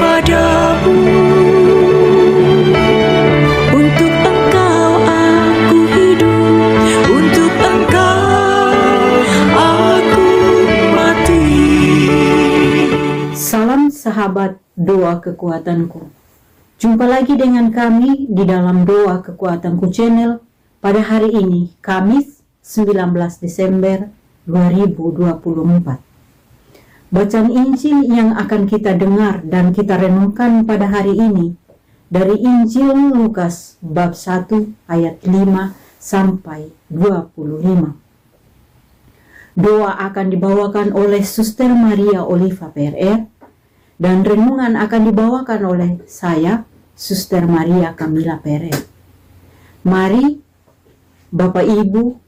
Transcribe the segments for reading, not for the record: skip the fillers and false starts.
padamu. Untuk Engkau aku hidup, untuk Engkau aku mati. Salam sahabat doa kekuatanku. Jumpa lagi dengan kami di dalam Doa Kekuatanku channel pada hari ini, Kamis 19 Desember 2024. Bacaan Injil yang akan kita dengar dan kita renungkan pada hari ini dari Injil Lukas bab 1 ayat 5 sampai 25. Doa akan dibawakan oleh Suster Maria Oliva PRR dan renungan akan dibawakan oleh saya, Suster Maria Kamila PRR. Mari Bapak Ibu,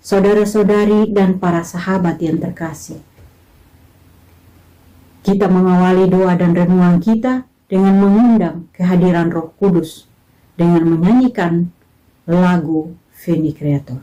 saudara-saudari dan para sahabat yang terkasih, kita mengawali doa dan renungan kita dengan mengundang kehadiran Roh Kudus dengan menyanyikan lagu Veni Creator.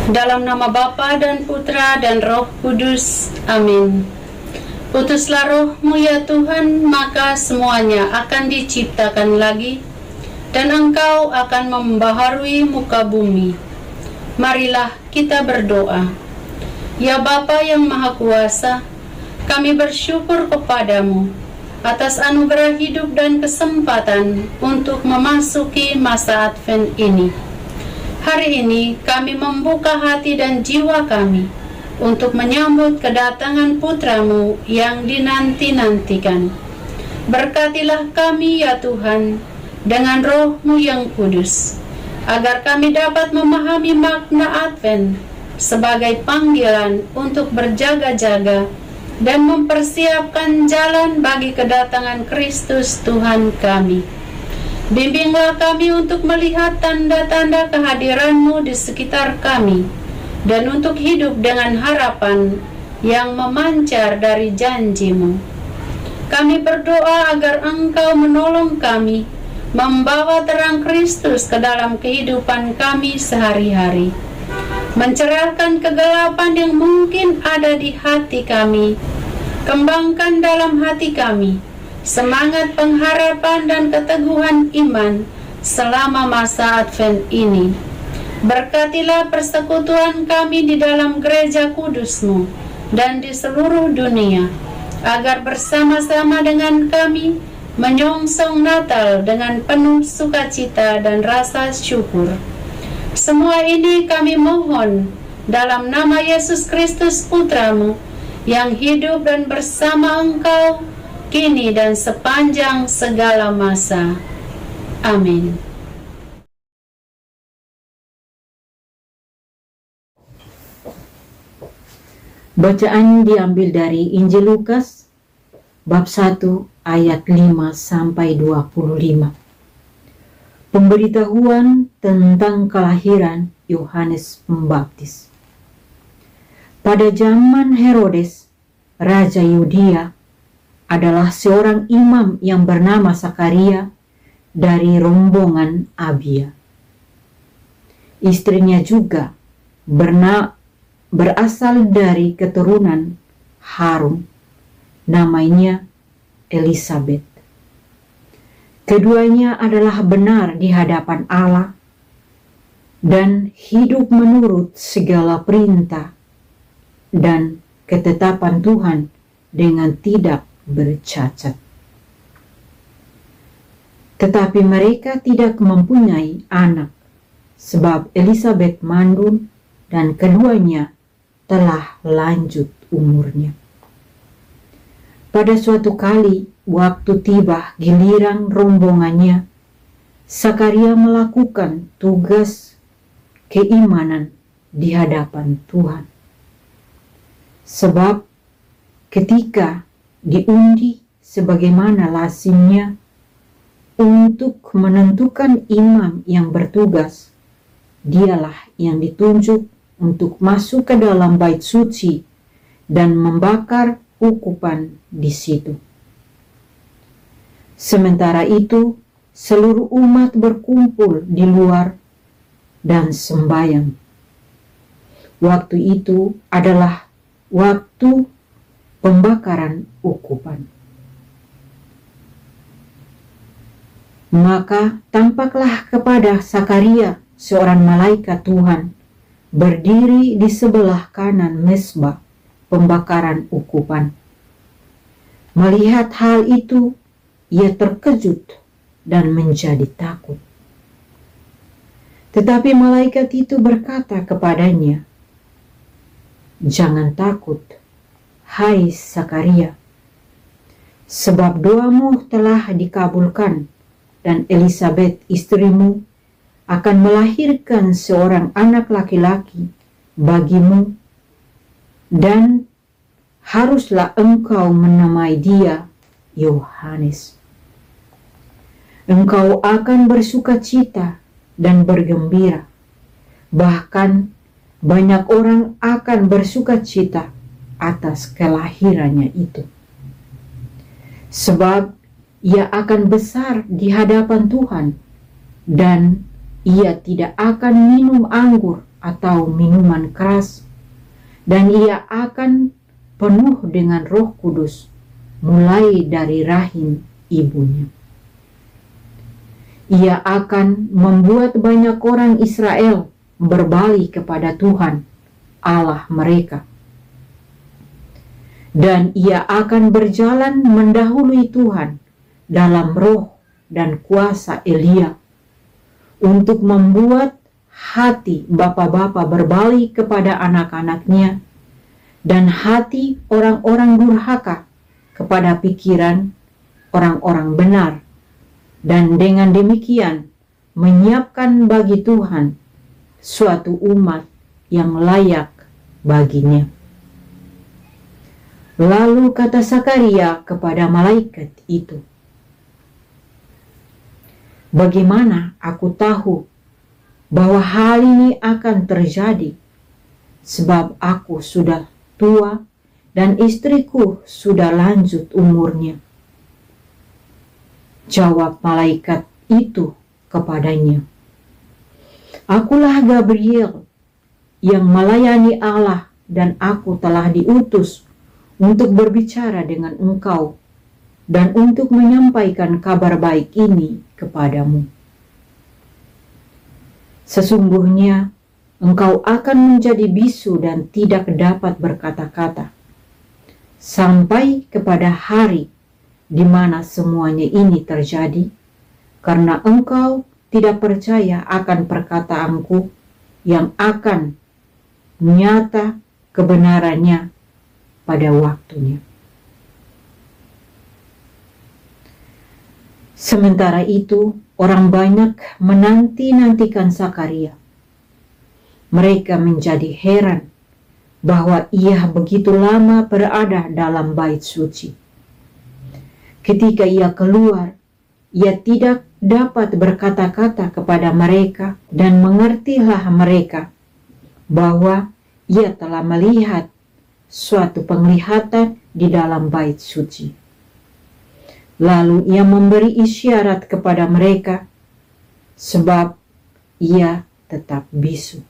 Dalam nama Bapa dan Putra dan Roh Kudus. Amin. Utuslah Roh-Mu ya Tuhan, maka semuanya akan diciptakan lagi, dan Engkau akan membaharui muka bumi. Marilah kita berdoa. Ya Bapa yang Maha Kuasa, kami bersyukur kepadamu atas anugerah hidup dan kesempatan untuk memasuki masa Advent ini. Hari ini kami membuka hati dan jiwa kami untuk menyambut kedatangan Putra-Mu yang dinanti-nantikan. Berkatilah kami ya Tuhan dengan Roh-Mu yang kudus, agar kami dapat memahami makna Advent sebagai panggilan untuk berjaga-jaga dan mempersiapkan jalan bagi kedatangan Kristus Tuhan kami. Bimbinglah kami untuk melihat tanda-tanda kehadiran-Mu di sekitar kami, dan untuk hidup dengan harapan yang memancar dari janji-Mu. Kami berdoa agar Engkau menolong kami, membawa terang Kristus ke dalam kehidupan kami sehari-hari, mencerahkan kegelapan yang mungkin ada di hati kami. Kembangkan dalam hati kami semangat pengharapan dan keteguhan iman selama masa Advent ini. Berkatilah persekutuan kami di dalam gereja kudus-Mu dan di seluruh dunia, agar bersama-sama dengan kami menyongsong Natal dengan penuh sukacita dan rasa syukur. Semua ini kami mohon dalam nama Yesus Kristus Putramu, yang hidup dan bersama Engkau, kini dan sepanjang segala masa. Amin. Bacaan diambil dari Injil Lukas bab 1 ayat 5 sampai 25. Pemberitahuan tentang kelahiran Yohanes Pembaptis. Pada zaman Herodes, Raja Yudea, adalah seorang imam yang bernama Sakaria dari rombongan Abia. Istrinya juga berasal dari keturunan Harun, namanya Elisabet. Keduanya adalah benar di hadapan Allah dan hidup menurut segala perintah dan ketetapan Tuhan dengan tidak bercacat. Tetapi mereka tidak mempunyai anak, sebab Elisabet mandul dan keduanya telah lanjut umurnya. Pada suatu kali, waktu tiba giliran rombongannya, Sakaria melakukan tugas keimanan di hadapan Tuhan. Sebab ketika diundi sebagaimana lazimnya untuk menentukan imam yang bertugas, dialah yang ditunjuk untuk masuk ke dalam bait suci dan membakar ukupan di situ. Sementara itu, seluruh umat berkumpul di luar dan sembahyang. Waktu itu adalah waktu pembakaran ukupan. Maka tampaklah kepada Sakaria seorang malaikat Tuhan berdiri di sebelah kanan mezbah pembakaran ukupan. Melihat hal itu, ia terkejut dan menjadi takut. Tetapi malaikat itu berkata kepadanya, "Jangan takut, hai Sakaria, sebab doamu telah dikabulkan dan Elisabet istrimu akan melahirkan seorang anak laki-laki bagimu, dan haruslah engkau menamai dia Yohanes. Engkau akan bersukacita dan bergembira, bahkan banyak orang akan bersukacita atas kelahirannya itu. Sebab ia akan besar di hadapan Tuhan, dan ia tidak akan minum anggur atau minuman keras, dan ia akan penuh dengan Roh Kudus mulai dari rahim ibunya. Ia akan membuat banyak orang Israel berbalik kepada Tuhan Allah mereka, dan ia akan berjalan mendahului Tuhan dalam roh dan kuasa Elia, untuk membuat hati bapa-bapa berbalik kepada anak-anaknya, dan hati orang-orang durhaka kepada pikiran orang-orang benar, dan dengan demikian menyiapkan bagi Tuhan suatu umat yang layak baginya." Lalu kata Sakaria kepada malaikat itu, "Bagaimana aku tahu bahwa hal ini akan terjadi, sebab aku sudah tua dan istriku sudah lanjut umurnya?" Jawab malaikat itu kepadanya, "Akulah Gabriel yang melayani Allah, dan aku telah diutus untuk berbicara dengan engkau dan untuk menyampaikan kabar baik ini kepadamu. Sesungguhnya engkau akan menjadi bisu dan tidak dapat berkata-kata, sampai kepada hari di mana semuanya ini terjadi, karena engkau tidak percaya akan perkataanku yang akan nyata kebenarannya pada waktunya. Sementara itu, orang banyak menanti-nantikan Zakaria. Mereka menjadi heran bahwa ia begitu lama berada dalam bait suci. Ketika ia keluar, ia tidak dapat berkata-kata kepada mereka, dan mengertilah mereka bahwa ia telah melihat suatu penglihatan di dalam bait suci. Lalu ia memberi isyarat kepada mereka, sebab ia tetap bisu.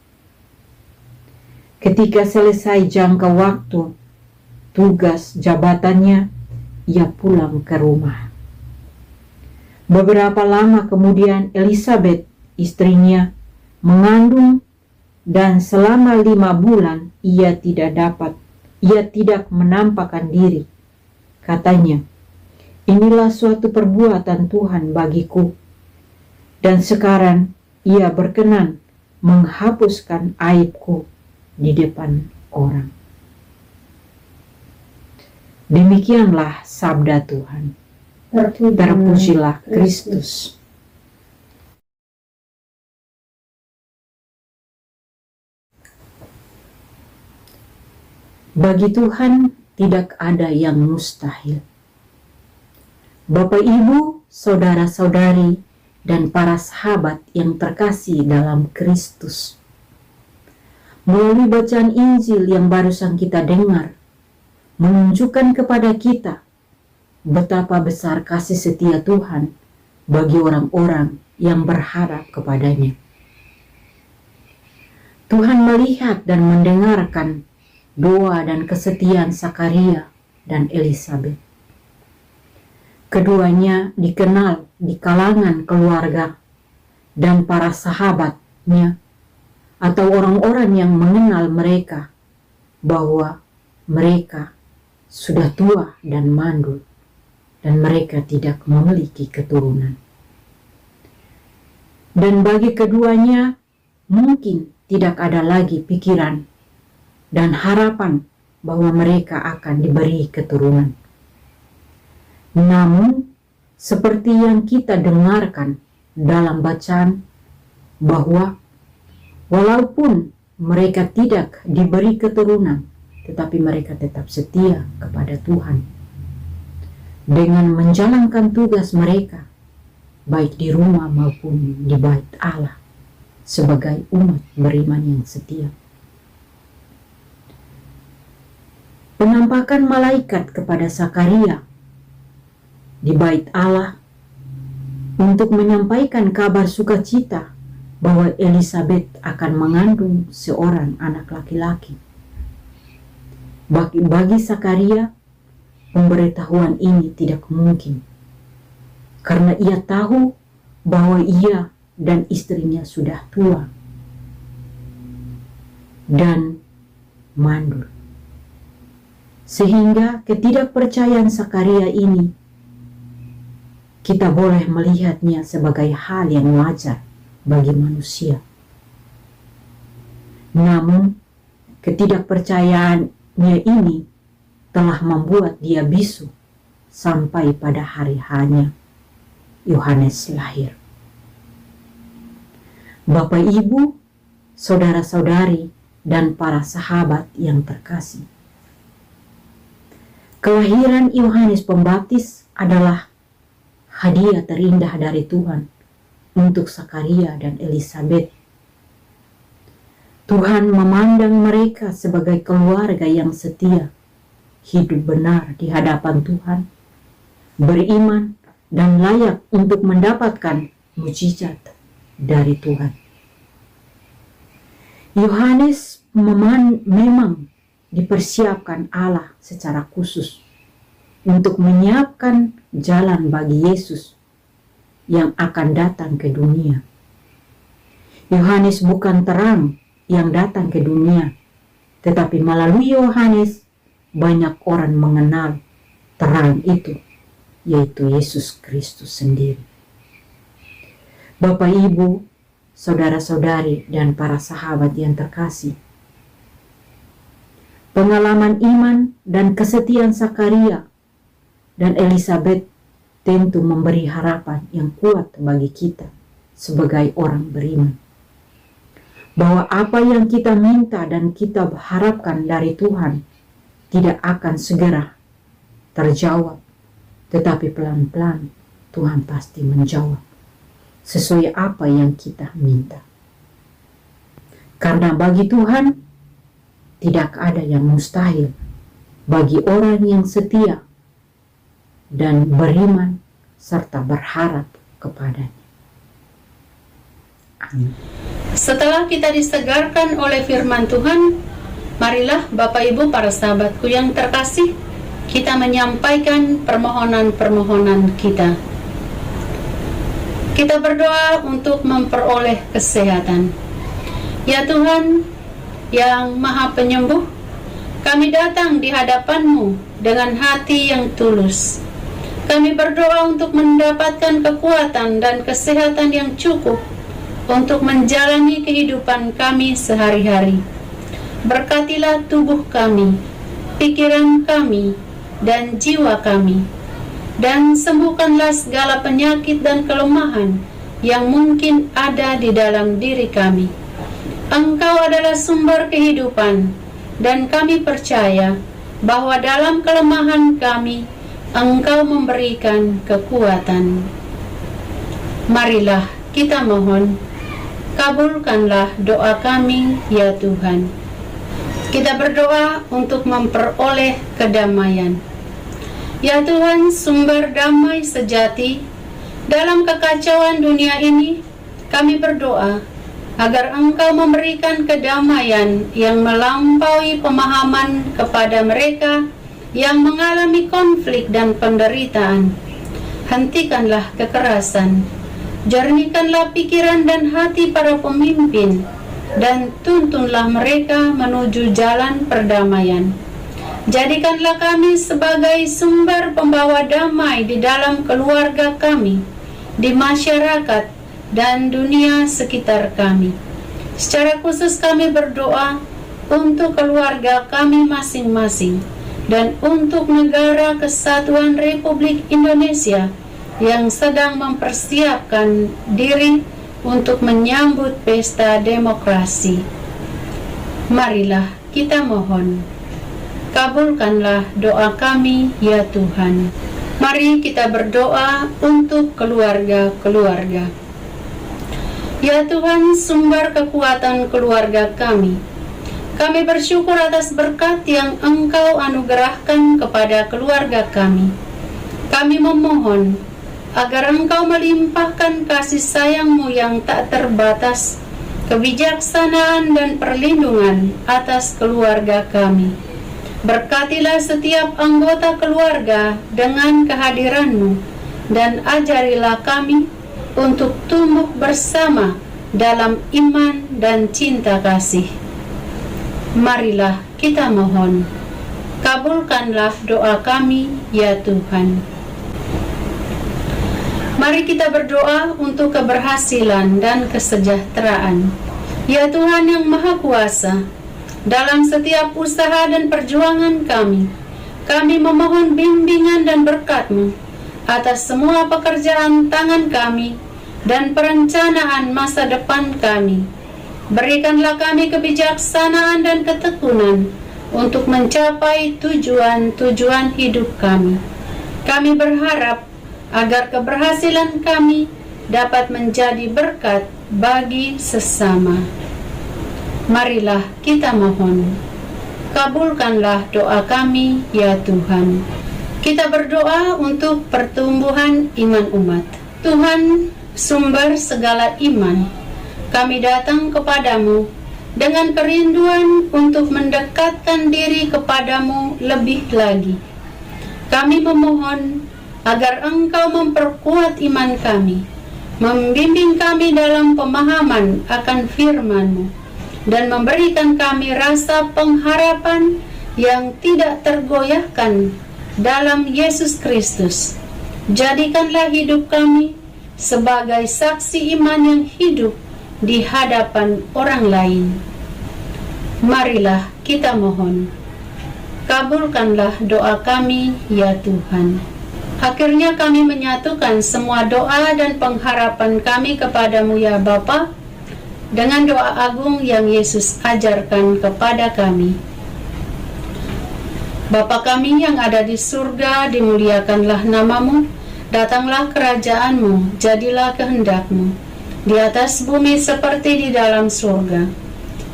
Ketika selesai jangka waktu tugas jabatannya, ia pulang ke rumah. Beberapa lama kemudian Elisabet, istrinya, mengandung, dan selama 5 bulan ia tidak menampakkan diri. Katanya, inilah suatu perbuatan Tuhan bagiku, dan sekarang ia berkenan menghapuskan aibku di depan orang. Demikianlah sabda Tuhan. Terpujilah Kristus. Bagi Tuhan tidak ada yang mustahil. Bapak, Ibu, saudara-saudari, dan para sahabat yang terkasih dalam Kristus. Melalui bacaan Injil yang barusan kita dengar, menunjukkan kepada kita betapa besar kasih setia Tuhan bagi orang-orang yang berharap kepadanya. Tuhan melihat dan mendengarkan doa dan kesetiaan Zakaria dan Elisabet. Keduanya dikenal di kalangan keluarga dan para sahabatnya atau orang-orang yang mengenal mereka bahwa mereka sudah tua dan mandul dan mereka tidak memiliki keturunan. Dan bagi keduanya mungkin tidak ada lagi pikiran dan harapan bahwa mereka akan diberi keturunan. Namun, seperti yang kita dengarkan dalam bacaan, bahwa walaupun mereka tidak diberi keturunan, tetapi mereka tetap setia kepada Tuhan dengan menjalankan tugas mereka, baik di rumah maupun di bait Allah, sebagai umat beriman yang setia. Penampakan malaikat kepada Zakaria di bait Allah untuk menyampaikan kabar sukacita bahwa Elisabet akan mengandung seorang anak laki-laki. Bagi Zakaria, pemberitahuan ini tidak mungkin, karena ia tahu bahwa ia dan istrinya sudah tua dan mandul. Sehingga ketidakpercayaan Zakaria ini kita boleh melihatnya sebagai hal yang wajar bagi manusia. Namun, ketidakpercayaannya ini telah membuat dia bisu sampai pada hari hanya Yohanes lahir. Bapak, Ibu, saudara-saudari, dan para sahabat yang terkasih, kelahiran Yohanes Pembaptis adalah hadiah terindah dari Tuhan untuk Zakaria dan Elisabet. Tuhan memandang mereka sebagai keluarga yang setia, hidup benar di hadapan Tuhan, beriman, dan layak untuk mendapatkan mujizat dari Tuhan. Yohanes memang dipersiapkan Allah secara khusus untuk menyiapkan jalan bagi Yesus yang akan datang ke dunia. Yohanes bukan terang yang datang ke dunia, tetapi melalui Yohanes banyak orang mengenal terang itu, yaitu Yesus Kristus sendiri. Bapak, Ibu, saudara-saudari, dan para sahabat yang terkasih, Pengalaman iman dan kesetiaan Zakaria dan Elizabeth tentu memberi harapan yang kuat bagi kita sebagai orang beriman. Bahwa apa yang kita minta dan kita harapkan dari Tuhan tidak akan segera terjawab, tetapi pelan-pelan Tuhan pasti menjawab sesuai apa yang kita minta. Karena bagi Tuhan tidak ada yang mustahil bagi orang yang setia dan beriman serta berharap kepadanya. Amin. Setelah kita disegarkan oleh firman Tuhan, marilah Bapak Ibu para sahabatku yang terkasih, kita menyampaikan permohonan-permohonan kita. Kita berdoa untuk memperoleh kesehatan. Ya Tuhan yang Maha Penyembuh, kami datang di hadapan-Mu dengan hati yang tulus. Kami berdoa untuk mendapatkan kekuatan dan kesehatan yang cukup untuk menjalani kehidupan kami sehari-hari. Berkatilah tubuh kami, pikiran kami, dan jiwa kami, dan sembuhkanlah segala penyakit dan kelemahan yang mungkin ada di dalam diri kami. Engkau adalah sumber kehidupan, dan kami percaya bahwa dalam kelemahan kami, Engkau memberikan kekuatan. Marilah kita mohon, kabulkanlah doa kami, ya Tuhan. Kita berdoa untuk memperoleh kedamaian. Ya Tuhan, sumber damai sejati, dalam kekacauan dunia ini, kami berdoa agar Engkau memberikan kedamaian yang melampaui pemahaman kepada mereka yang mengalami konflik dan penderitaan. Hentikanlah kekerasan, jernihkanlah pikiran dan hati para pemimpin, dan tuntunlah mereka menuju jalan perdamaian. Jadikanlah kami sebagai sumber pembawa damai di dalam keluarga kami, di masyarakat, dan dunia sekitar kami. Secara khusus kami berdoa untuk keluarga kami masing-masing, dan untuk negara kesatuan Republik Indonesia yang sedang mempersiapkan diri untuk menyambut pesta demokrasi. Marilah kita mohon, kabulkanlah doa kami, ya Tuhan. Mari kita berdoa untuk keluarga-keluarga. Ya Tuhan, sumber kekuatan keluarga kami, kami bersyukur atas berkat yang Engkau anugerahkan kepada keluarga kami. Kami memohon agar Engkau melimpahkan kasih sayang-Mu yang tak terbatas, kebijaksanaan dan perlindungan atas keluarga kami. Berkatilah setiap anggota keluarga dengan kehadiran-Mu, dan ajarilah kami untuk tumbuh bersama dalam iman dan cinta kasih. Marilah kita mohon, kabulkanlah doa kami, ya Tuhan. Mari kita berdoa untuk keberhasilan dan kesejahteraan. Ya Tuhan yang Maha Kuasa, dalam setiap usaha dan perjuangan kami memohon bimbingan dan berkat-Mu atas semua pekerjaan tangan kami dan perencanaan masa depan kami. Berikanlah kami kebijaksanaan dan ketekunan untuk mencapai tujuan-tujuan hidup kami. Kami berharap agar keberhasilan kami dapat menjadi berkat bagi sesama. Marilah kita mohon, kabulkanlah doa kami, ya Tuhan. Kita berdoa untuk pertumbuhan iman umat. Tuhan, sumber segala iman, kami datang kepadamu dengan kerinduan untuk mendekatkan diri kepadamu lebih lagi. Kami memohon agar Engkau memperkuat iman kami, membimbing kami dalam pemahaman akan firman-Mu, dan memberikan kami rasa pengharapan yang tidak tergoyahkan dalam Yesus Kristus. Jadikanlah hidup kami sebagai saksi iman yang hidup di hadapan orang lain. Marilah kita mohon, kabulkanlah doa kami, ya Tuhan. Akhirnya kami menyatukan semua doa dan pengharapan kami kepadamu ya Bapa, dengan doa agung yang Yesus ajarkan kepada kami. Bapa kami yang ada di surga, dimuliakanlah namamu, datanglah kerajaanmu, jadilah kehendakmu, di atas bumi seperti di dalam surga.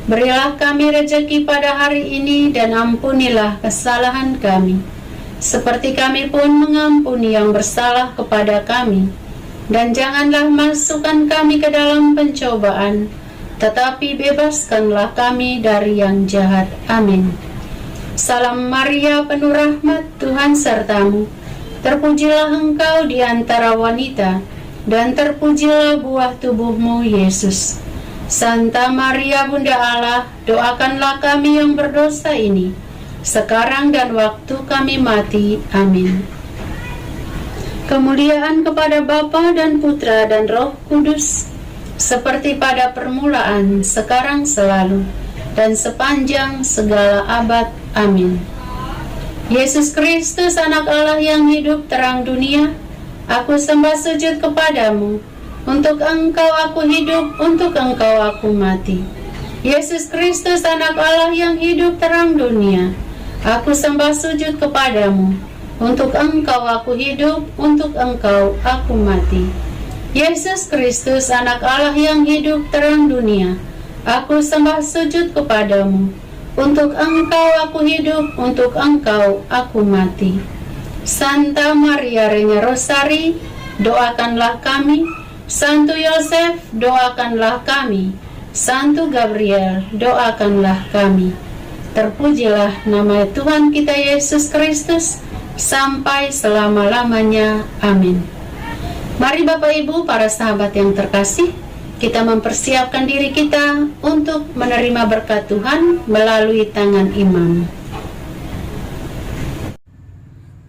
Berilah kami rejeki pada hari ini dan ampunilah kesalahan kami, seperti kami pun mengampuni yang bersalah kepada kami. Dan janganlah masukkan kami ke dalam pencobaan, tetapi bebaskanlah kami dari yang jahat. Amin. Salam Maria, penuh rahmat, Tuhan sertamu. Terpujilah engkau di antara wanita, dan terpujilah buah tubuhmu, Yesus. Santa Maria, Bunda Allah, doakanlah kami yang berdosa ini, sekarang dan waktu kami mati. Amin. Kemuliaan kepada Bapa dan Putra dan Roh Kudus, seperti pada permulaan, sekarang, selalu, dan sepanjang segala abad. Amin. Yesus Kristus, Anak Allah yang hidup, terang dunia, aku sembah sujud kepadamu. Untuk Engkau aku hidup, untuk Engkau aku mati. Yesus Kristus, Anak Allah yang hidup, terang dunia, aku sembah sujud kepadamu. Untuk Engkau aku hidup, untuk Engkau aku mati. Yesus Kristus, Anak Allah yang hidup, terang dunia, aku sembah sujud kepadamu. Untuk Engkau aku hidup, untuk Engkau aku mati. Santa Maria Reina Rosari, doakanlah kami. Santo Yosef, doakanlah kami. Santo Gabriel, doakanlah kami. Terpujilah nama Tuhan kita Yesus Kristus sampai selama-lamanya. Amin. Mari Bapak Ibu, para sahabat yang terkasih, kita mempersiapkan diri kita untuk menerima berkat Tuhan melalui tangan imam.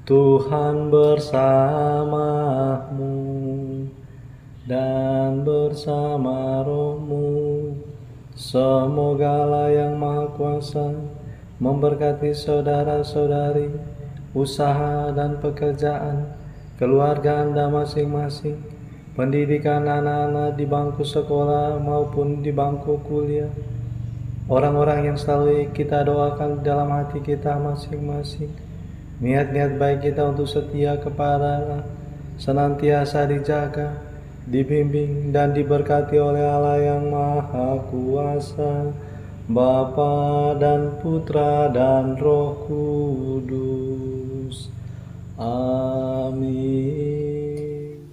Tuhan bersamamu dan bersama rohmu. Semoga Allah yang Maha Kuasa memberkati saudara-saudari, usaha dan pekerjaan, keluarga Anda masing-masing, pendidikan anak-anak di bangku sekolah maupun di bangku kuliah, orang-orang yang selalu kita doakan dalam hati kita masing-masing. Niat-niat baik kita untuk setia kepada Allah senantiasa dijaga, dibimbing dan diberkati oleh Allah yang Maha Kuasa, Bapa dan Putra dan Roh Kudus. Amin.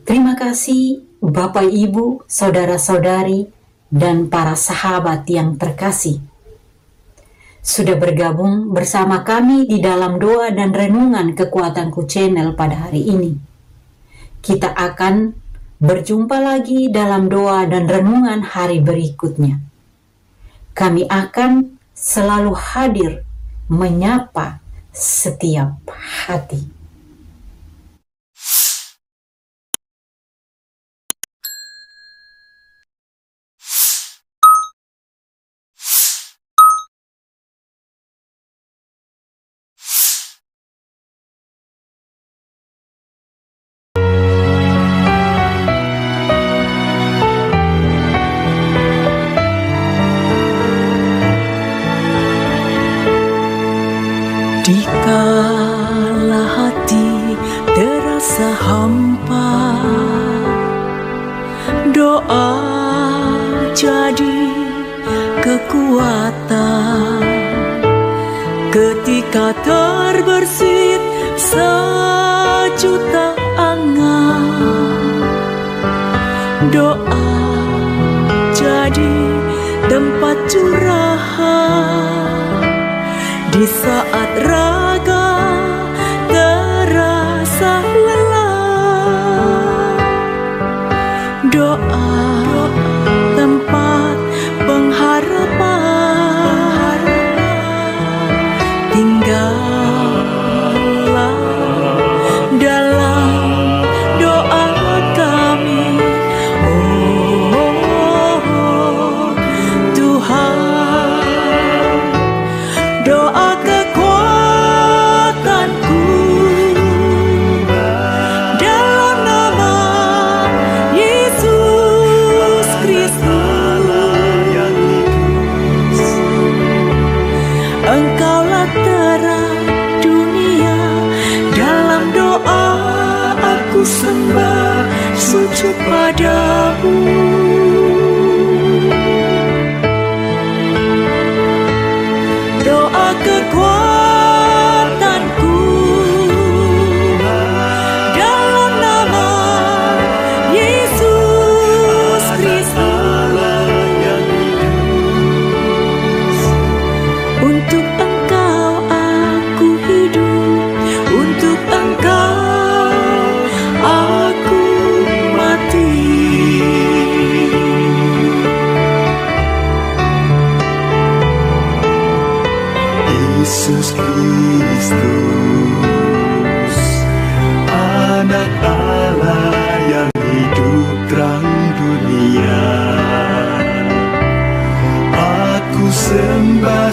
Terima kasih Bapak, Ibu, saudara-saudari, dan para sahabat yang terkasih, sudah bergabung bersama kami di dalam doa dan renungan Kekuatanku Channel pada hari ini. Kita akan berjumpa lagi dalam doa dan renungan hari berikutnya. Kami akan selalu hadir menyapa setiap hati. Dikala hati terasa hampa, doa jadi kekuatan. Ketika terbersit sejuta angan, doa jadi tempat curahan. Di saat raga terasa lelah, doa tempat pengharapan. Tinggallah dalam doa kami, oh Tuhan. Doa kekuatan sejahtera dunia. Dalam doa aku sembah sujud padamu. Doa kekuatanku dalam nama Yesus Kristus. Untuk Engkau aku hidup, untuk Engkau aku mati. Yesus Kristus, Anak Allah yang hidup terang dunia. Aku sembah